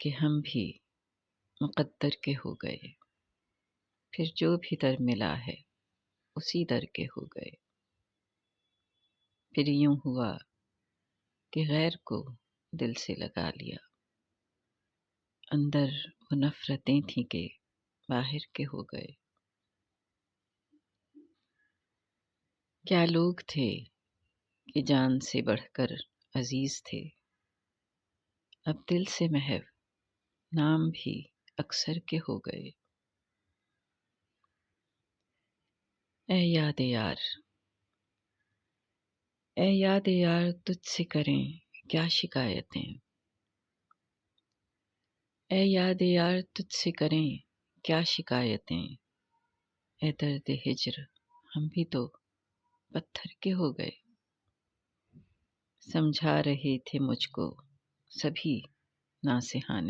کہ ہم بھی مقدر کے ہو گئے، پھر جو بھی در ملا ہے اسی در کے ہو گئے۔ پھر یوں ہوا کہ غیر کو دل سے لگا لیا، اندر وہ نفرتیں تھیں کہ باہر کے ہو گئے۔ کیا لوگ تھے کہ جان سے بڑھ کر عزیز تھے، اب دل سے محو نام بھی اکثر کے ہو گئے۔ اے یاد یار، اے یاد یار، تجھ سے کریں کیا شکایتیں، اے یاد یار تجھ سے کریں کیا شکایتیں، اے درد ہجر ہم بھی تو پتھر کے ہو گئے۔ سمجھا رہے تھے مجھ کو سبھی ناصحاں